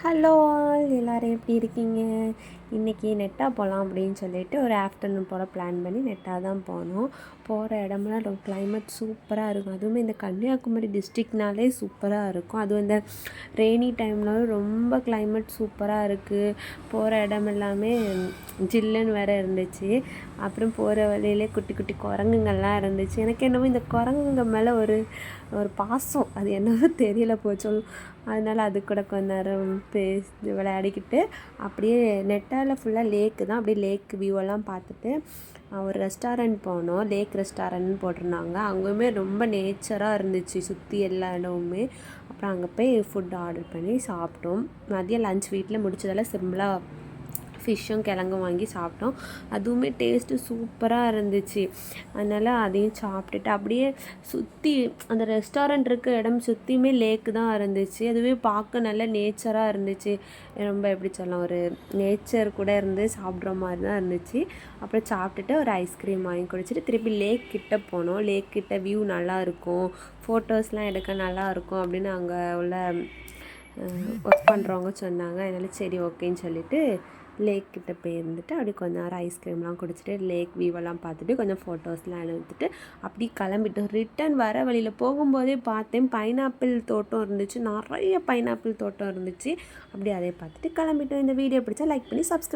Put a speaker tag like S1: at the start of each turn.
S1: Hello all எல்லோரும் எப்படி இருக்கீங்க? இன்றைக்கி நெட்டா போகலாம் அப்படின்னு சொல்லிட்டு ஒரு ஆஃப்டர்நூன் போல் பிளான் பண்ணி நெட்டா தான் போனோம். போகிற இடம்லாம் ரொம்ப கிளைமேட் சூப்பராக இருக்கும். அதுவுமே இந்த கன்னியாகுமரி டிஸ்ட்ரிக்ட்னாலே சூப்பராக இருக்கும். அதுவும் இந்த ரெய்னி டைம்னாலும் ரொம்ப கிளைமேட் சூப்பராக இருக்குது. போகிற இடம் எல்லாமே ஜில்லுன்னு வேறு இருந்துச்சு. அப்புறம் போகிற வழியிலே குட்டி குட்டி குரங்குங்கள்லாம் இருந்துச்சு. எனக்கு என்னவோ இந்த குரங்குங்க மேலே ஒரு ஒரு பாசம், அது என்னவோ தெரியல போச்சு. அதனால் அது கூட கொஞ்ச நேரம் விளையாடிக்கிட்டு அப்படியே நெட்டாவில் ஃபுல்லாக லேக்கு தான். அப்படியே லேக் வியூவெல்லாம் பார்த்துட்டு ஒரு ரெஸ்டாரண்ட் போனோம். லேக் ரெஸ்டாரண்ட்னு போட்டிருந்தாங்க. அங்கேயுமே ரொம்ப நேச்சராக இருந்துச்சு சுற்றி எல்லா இடமுமே. அப்புறம் அங்கே போய் ஃபுட் ஆர்டர் பண்ணி சாப்பிட்டோம். மதியம் லன்ச் வீட்டில் முடிச்சதெல்லாம் சிம்பிளாக ஃபிஷ்ஷும் கிழங்கும் வாங்கி சாப்பிட்டோம். அதுவுமே டேஸ்ட்டு சூப்பராக இருந்துச்சு. அதனால் அதையும் சாப்பிட்டுட்டு அப்படியே சுற்றி அந்த ரெஸ்டாரண்ட் இருக்க இடம் சுற்றியுமே லேக்கு தான் இருந்துச்சு. அதுவே பார்க்க நல்ல நேச்சராக இருந்துச்சு. ரொம்ப எப்படி சொல்லலாம், ஒரு நேச்சர் கூட இருந்து சாப்பிட்ற மாதிரி தான் இருந்துச்சு. அப்புறம் சாப்பிட்டுட்டு ஒரு ஐஸ்கிரீம் வாங்கி குடிச்சிட்டு திருப்பி லேக் கிட்டே போனோம். லேக் கிட்ட வியூ நல்லாயிருக்கும், ஃபோட்டோஸ்லாம் எடுக்க நல்லாயிருக்கும் அப்படின்னு அங்கே உள்ள ஒர்க் பண்ணுறவங்க சொன்னாங்க. அதனால் சரி ஓகேன்னு சொல்லிவிட்டு லேக் கிட்டே போயிருந்துட்டு அப்படி கொஞ்ச நேரம் ஐஸ்கிரீம்லாம் குடிச்சிட்டு லேக் வியூவெல்லாம் பார்த்துட்டு கொஞ்சம் ஃபோட்டோஸ்லாம் எடுத்துகிட்டு அப்படி கிளம்பிட்டோம். ரிட்டன் வர வழியில் போகும்போதே பார்த்தேன் பைனாப்பிள் தோட்டம் இருந்துச்சு. நிறைய பைனாப்பிள் தோட்டம் இருந்துச்சு. அப்படி அதை பார்த்துட்டு கிளம்பிட்டோம். இந்த வீடியோ பிடிச்சா லைக் பண்ணி சப்ஸ்கிரைப்